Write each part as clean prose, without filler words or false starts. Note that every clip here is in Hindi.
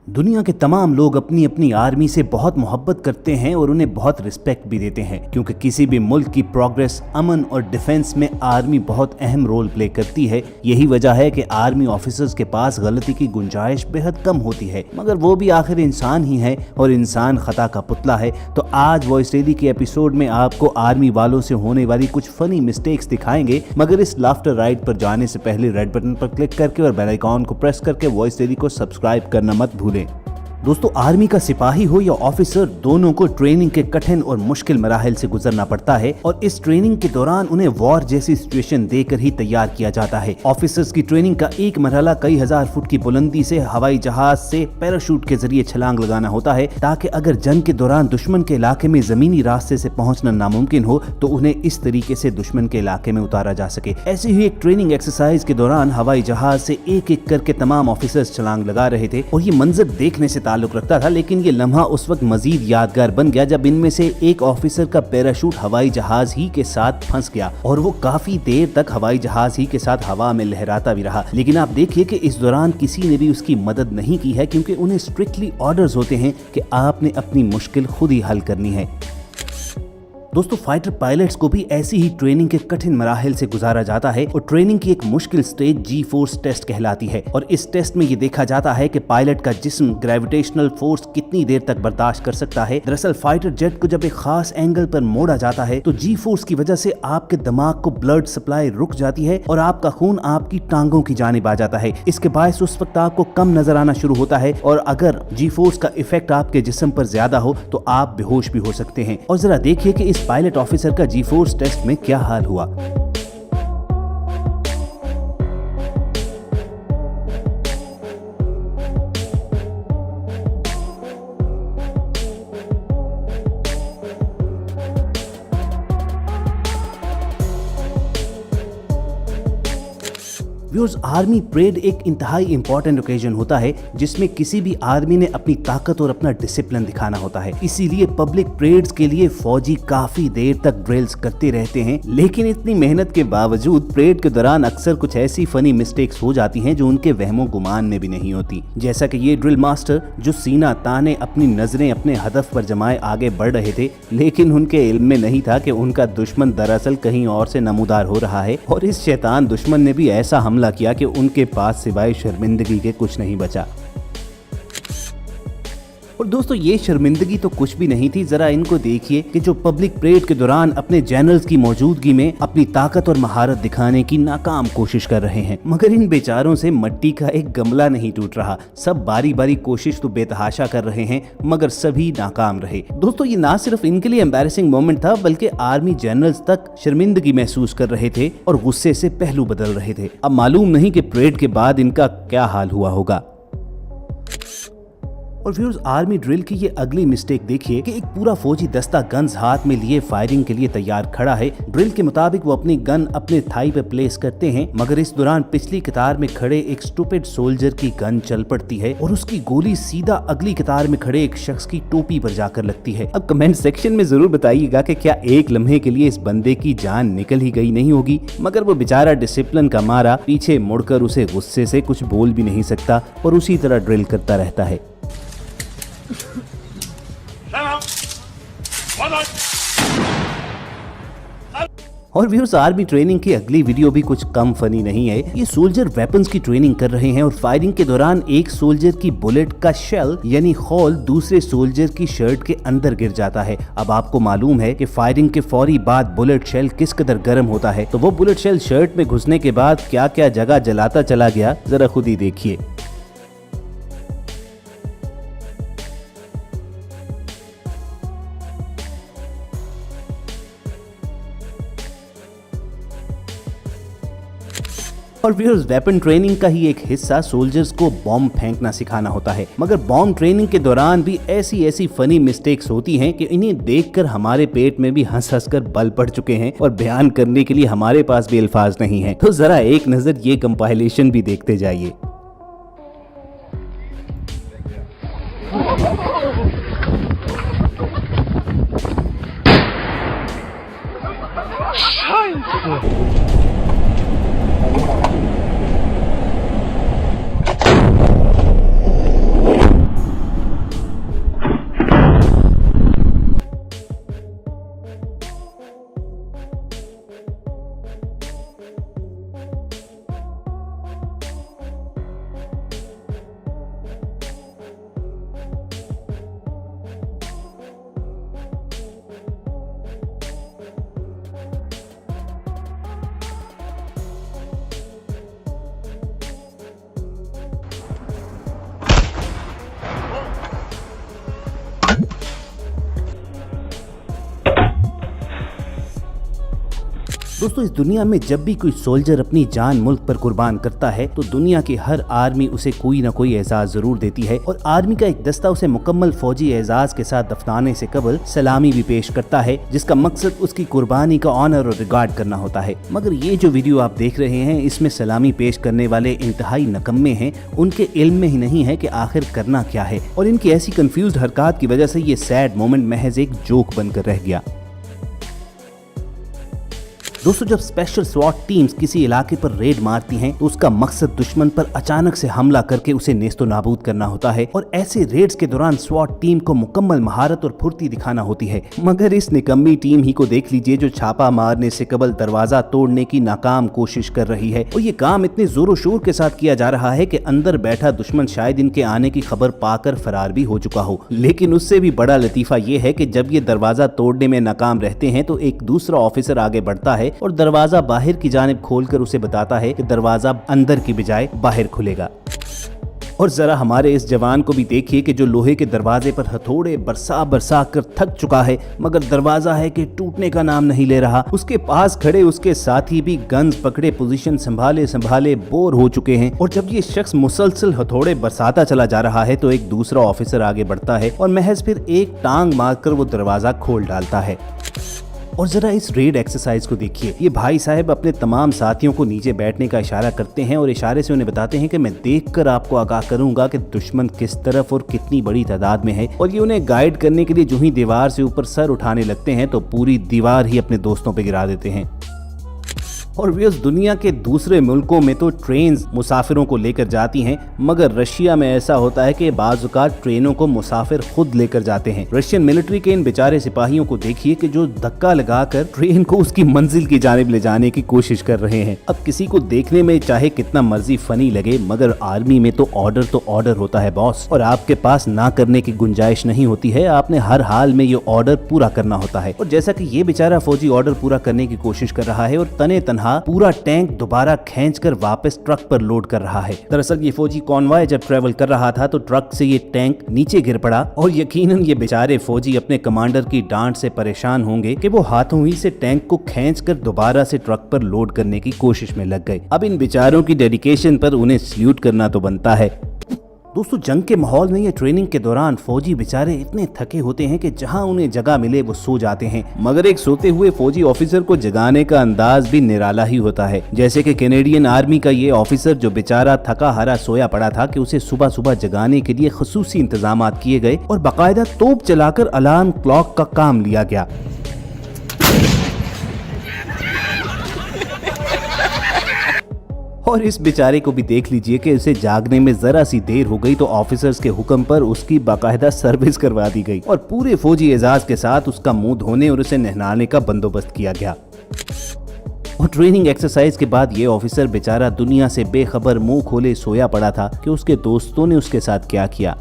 दुनिया के तमाम लोग अपनी अपनी आर्मी से बहुत मोहब्बत करते हैं और उन्हें बहुत रिस्पेक्ट भी देते हैं, क्योंकि किसी भी मुल्क की प्रोग्रेस, अमन और डिफेंस में आर्मी बहुत अहम रोल प्ले करती है। यही वजह है कि आर्मी ऑफिसर्स के पास गलती की गुंजाइश बेहद कम होती है, मगर वो भी आखिर इंसान ही है और इंसान खता का पुतला है। तो आज वॉइस डेली के एपिसोड में आपको आर्मी वालों से होने वाली कुछ फनी मिस्टेक्स दिखाएंगे, मगर इस लाफ्टर राइड पर जाने से पहले रेड बटन पर क्लिक करके और बेल आइकॉन को प्रेस करके वॉइस डेली को सब्सक्राइब करना मत भूलें। दोस्तों, आर्मी का सिपाही हो या ऑफिसर, दोनों को ट्रेनिंग के कठिन और मुश्किल मराहल से गुजरना पड़ता है और इस ट्रेनिंग के दौरान उन्हें वॉर जैसी सिचुएशन देकर ही तैयार किया जाता है। ऑफिसर्स की ट्रेनिंग का एक मरहला कई हजार फुट की बुलंदी से हवाई जहाज से पैराशूट के जरिए छलांग लगाना होता है, ताकि अगर जंग के दौरान दुश्मन के इलाके में जमीनी रास्ते से पहुंचना नामुमकिन हो तो उन्हें इस तरीके से दुश्मन के इलाके में उतारा जा सके। ऐसी ही एक ट्रेनिंग एक्सरसाइज के दौरान हवाई जहाज से एक एक करके तमाम ऑफिसर्स छलांग लगा रहे थे और ये मंजर देखने से ताल्लुक रखता था, लेकिन ये लम्हा उस वक्त मजीद यादगार बन गया जब इनमें से एक ऑफिसर का पैराशूट हवाई जहाज ही के साथ फंस गया और वो काफी देर तक हवाई जहाज ही के साथ हवा में लहराता भी रहा। लेकिन आप देखिए कि इस दौरान किसी ने भी उसकी मदद नहीं की है, क्योंकि उन्हें स्ट्रिक्टली ऑर्डर्स होते हैं कि आपने अपनी मुश्किल खुद ही हल करनी है। दोस्तों, फाइटर पायलट्स को भी ऐसी ही ट्रेनिंग के कठिन मराहल से गुजारा जाता है और ट्रेनिंग की एक मुश्किल स्टेज जी फोर्स टेस्ट कहलाती है और इस टेस्ट में ये देखा जाता है कि पायलट का जिस्म ग्रेविटेशनल फोर्स कितनी देर तक बर्दाश्त कर सकता है। दरअसल फाइटर जेट को जब एक खास एंगल पर मोड़ा जाता है तो जी फोर्स की वजह से आपके दिमाग को ब्लड सप्लाई रुक जाती है और आपका खून आपकी टांगों की जानिब आ जाता है। इसके बायस उस वक्त आपको कम नजर आना शुरू होता है और अगर जी फोर्स का इफेक्ट आपके जिस्म पर ज्यादा हो तो आप बेहोश भी हो सकते हैं। और जरा देखिए कि इस पायलट ऑफिसर का जी फोर्स टेस्ट में क्या हाल हुआ। आर्मी परेड एक इंतहाई इंपॉर्टेंट ओकेजन होता है जिसमें किसी भी आर्मी ने अपनी ताकत और अपना डिसिप्लिन दिखाना होता है। इसीलिए पब्लिक परेड्स के लिए फौजी काफी देर तक ड्रिल्स करते रहते हैं, लेकिन इतनी मेहनत के बावजूद परेड के दौरान अक्सर कुछ ऐसी फनी मिस्टेक्स हो जाती हैं जो उनके वहमो गुमान में भी नहीं होती। जैसा कि ये ड्रिल मास्टर जो सीना ताने अपनी नजरें अपने हदफ पर जमाए आगे बढ़ रहे थे, लेकिन उनके इल्म में नहीं था कि उनका दुश्मन दरअसल कहीं और से नमूदार हो रहा है और इस शैतान दुश्मन ने भी ऐसा हमला किया कि उनके पास सिवाय शर्मिंदगी के कुछ नहीं बचा। और दोस्तों, ये शर्मिंदगी तो कुछ भी नहीं थी। जरा इनको देखिए कि जो पब्लिक परेड के दौरान अपने जनरल्स की मौजूदगी में अपनी ताकत और महारत दिखाने की नाकाम कोशिश कर रहे हैं, मगर इन बेचारों से मिट्टी का एक गमला नहीं टूट रहा। सब बारी बारी कोशिश तो बेतहाशा कर रहे हैं, मगर सभी नाकाम रहे। दोस्तों, ये ना सिर्फ इनके लिए एम्बैरेसिंग मोमेंट था, बल्कि आर्मी जनरल्स तक शर्मिंदगी महसूस कर रहे थे और गुस्से से पहलू बदल रहे थे। अब मालूम नहीं कि परेड के बाद इनका क्या हाल हुआ होगा। और व्यूअर्स, आर्मी ड्रिल की ये अगली मिस्टेक देखिए कि एक पूरा फौजी दस्ता गन्स हाथ में लिए फायरिंग के लिए तैयार खड़ा है। ड्रिल के मुताबिक वो अपनी गन अपने थाई पे प्लेस करते हैं, मगर इस दौरान पिछली कतार में खड़े एक स्टूपिड सोल्जर की गन चल पड़ती है और उसकी गोली सीधा अगली कतार में खड़े एक शख्स की टोपी पर जाकर लगती है। अब कमेंट सेक्शन में जरूर बताइएगा कि क्या एक लम्हे के लिए इस बंदे की जान निकल ही गई नहीं होगी, मगर वो बेचारा डिसिप्लिन का मारा पीछे मुड़कर उसे गुस्से से कुछ बोल भी नहीं सकता और उसी तरह ड्रिल करता रहता है। और व्यूअर्स, आर्मी ट्रेनिंग की अगली वीडियो भी कुछ कम फनी नहीं है। ये सोल्जर वेपन्स की ट्रेनिंग कर रहे हैं और फायरिंग के दौरान एक सोल्जर की बुलेट का शेल यानी खोल दूसरे सोल्जर की शर्ट के अंदर गिर जाता है। अब आपको मालूम है कि फायरिंग के फौरी बाद बुलेट शेल किस कदर गर्म होता है, तो वो बुलेट शेल शर्ट में घुसने के बाद क्या क्या जगह जलाता चला गया, जरा खुद ही देखिए। और व्यूअर्स, वेपन ट्रेनिंग का ही एक हिस्सा सोल्जर्स को बॉम्ब फेंकना सिखाना होता है, मगर बॉम्ब ट्रेनिंग के दौरान भी ऐसी ऐसी फनी मिस्टेक्स होती हैं कि इन्हें देखकर हमारे पेट में भी हंस हंस कर बल पड़ चुके हैं और बयान करने के लिए हमारे पास भी अल्फाज नहीं है। तो जरा एक नजर ये कंपाइलेशन भी देखते जाइए। दोस्तों इस दुनिया में जब भी कोई सोल्जर अपनी जान मुल्क पर कुर्बान करता है तो दुनिया की हर आर्मी उसे कोई ना कोई एजाज जरूर देती है और आर्मी का एक दस्ता उसे मुकम्मल फौजी एजाज के साथ दफनाने से कबल सलामी भी पेश करता है, जिसका मकसद उसकी कुर्बानी का ऑनर और रिगार्ड करना होता है। मगर ये जो वीडियो आप देख रहे हैं इसमें सलामी पेश करने वाले इंतहाई नकम्मे हैं, उनके इल्म में ही नहीं है कि आखिर करना क्या है और इनकी ऐसी कंफ्यूज्ड हरकत की वजह से ये सैड मोमेंट महज एक जोक बनकर रह गया। दोस्तों जब स्पेशल स्वॉट टीम्स किसी इलाके पर रेड मारती हैं तो उसका मकसद दुश्मन पर अचानक से हमला करके उसे नेस्तो नाबूद करना होता है और ऐसे रेड्स के दौरान स्वॉट टीम को मुकम्मल महारत और फुर्ती दिखाना होती है। मगर इस निकम्मी टीम ही को देख लीजिए जो छापा मारने से कबल दरवाजा तोड़ने की नाकाम कोशिश कर रही है और ये काम इतने जोरों शोर के साथ किया जा रहा है कि अंदर बैठा दुश्मन शायद इनके आने की खबर पाकर फरार भी हो चुका हो। लेकिन उससे भी बड़ा लतीफा ये है कि जब ये दरवाजा तोड़ने में नाकाम रहते हैं तो एक दूसरा ऑफिसर आगे बढ़ता है और दरवाजा बाहर की जानिब खोलकर उसे बताता है कि दरवाजा अंदर की बजाय बाहर खुलेगा। और जरा हमारे इस जवान को भी देखिए कि जो लोहे के दरवाजे पर हथौड़े बरसा कर थक चुका है मगर दरवाजा है कि टूटने का नाम नहीं ले रहा। उसके पास खड़े उसके साथी भी गन्स पकड़े पोजीशन संभाले बोर हो चुके हैं और जब ये शख्स मुसलसल हथौड़े बरसाता चला जा रहा है तो एक दूसरा ऑफिसर आगे बढ़ता है और महज फिर एक टांग मारकर वो दरवाजा खोल डालता है। और जरा इस रेड एक्सरसाइज को देखिए, ये भाई साहब अपने तमाम साथियों को नीचे बैठने का इशारा करते हैं और इशारे से उन्हें बताते हैं कि मैं देखकर आपको आगाह करूंगा कि दुश्मन किस तरफ और कितनी बड़ी तादाद में है और ये उन्हें गाइड करने के लिए जो ही दीवार से ऊपर सर उठाने लगते हैं तो पूरी दीवार ही अपने दोस्तों पे गिरा देते हैं। और वे उस दुनिया के दूसरे मुल्कों में तो ट्रेन मुसाफिरों को लेकर जाती हैं मगर रशिया में ऐसा होता है कि बाज़-औक़ात ट्रेनों को मुसाफिर खुद लेकर जाते हैं। रशियन मिलिट्री के इन बेचारे सिपाहियों को देखिए कि जो धक्का लगाकर ट्रेन को उसकी मंजिल की जानिब ले जाने की कोशिश कर रहे हैं। अब किसी को देखने में चाहे कितना मर्जी फनी लगे मगर आर्मी में तो ऑर्डर होता है बॉस और आपके पास ना करने की गुंजाइश नहीं होती है। आपने हर हाल में ये ऑर्डर पूरा करना होता है और जैसा कि ये बेचारा फौजी ऑर्डर पूरा करने की कोशिश कर रहा है और तने तनहा पूरा टैंक दोबारा खींचकर वापस ट्रक पर लोड कर रहा है। दरअसल ये फौजी कॉन्वॉय जब ट्रेवल कर रहा था तो ट्रक से ये टैंक नीचे गिर पड़ा और यकीनन ये बेचारे फौजी अपने कमांडर की डांट से परेशान होंगे कि वो हाथों ही से टैंक को खींचकर दोबारा से ट्रक पर लोड करने की कोशिश में लग गए। अब इन बेचारों की डेडिकेशन पर उन्हें सल्यूट करना तो बनता है। दोस्तों जंग के माहौल में या ट्रेनिंग के दौरान फौजी बेचारे इतने थके होते हैं कि जहां उन्हें जगह मिले वो सो जाते हैं मगर एक सोते हुए फौजी ऑफिसर को जगाने का अंदाज भी निराला ही होता है। जैसे कि कैनेडियन आर्मी का ये ऑफिसर जो बेचारा थका हारा सोया पड़ा था कि उसे सुबह सुबह जगाने के लिए खसूसी इंतजाम किए गए और बाकायदा तोप चलाकर अलार्म क्लॉक का काम लिया गया। और इस बेचारे को भी देख लीजिए कि उसे जागने में जरा सी देर हो गई तो ऑफिसर्स के हुक्म पर उसकी बाकायदा सर्विस करवा दी गई और पूरे फौजी एजाज के साथ उसका मुंह धोने और उसे नहलाने का बंदोबस्त किया गया। और ट्रेनिंग एक्सरसाइज के बाद ये ऑफिसर बेचारा दुनिया से बेखबर मुंह खोले सोया पड़ा था कि उसके दोस्तों ने उसके साथ क्या किया।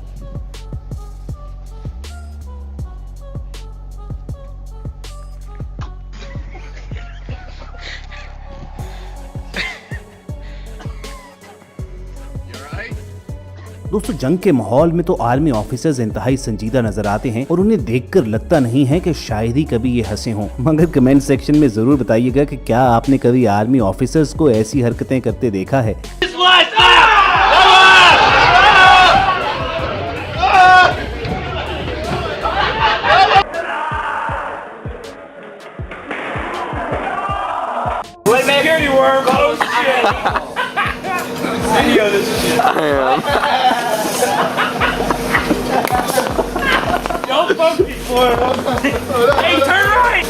दोस्तों जंग के माहौल में तो आर्मी ऑफिसर्स इंतहाई संजीदा नजर आते हैं और उन्हें देखकर लगता नहीं है कि शायद ही कभी ये हंसे हों। मगर कमेंट सेक्शन में जरूर बताइएगा कि क्या आपने कभी आर्मी ऑफिसर्स को ऐसी हरकतें करते देखा है। Video this shit. I am. Don't focus for it. Hey, turn right.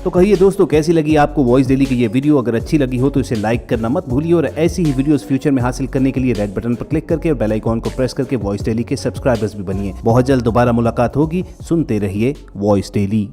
तो कहिए दोस्तों कैसी लगी आपको वॉइस डेली की ये वीडियो। अगर अच्छी लगी हो तो इसे लाइक करना मत भूलिए और ऐसी ही वीडियोस फ्यूचर में हासिल करने के लिए रेड बटन पर क्लिक करके और बेल आइकॉन को प्रेस करके वॉइस डेली के सब्सक्राइबर्स भी बनिए। बहुत जल्द दोबारा मुलाकात होगी। सुनते रहिए वॉइस डेली।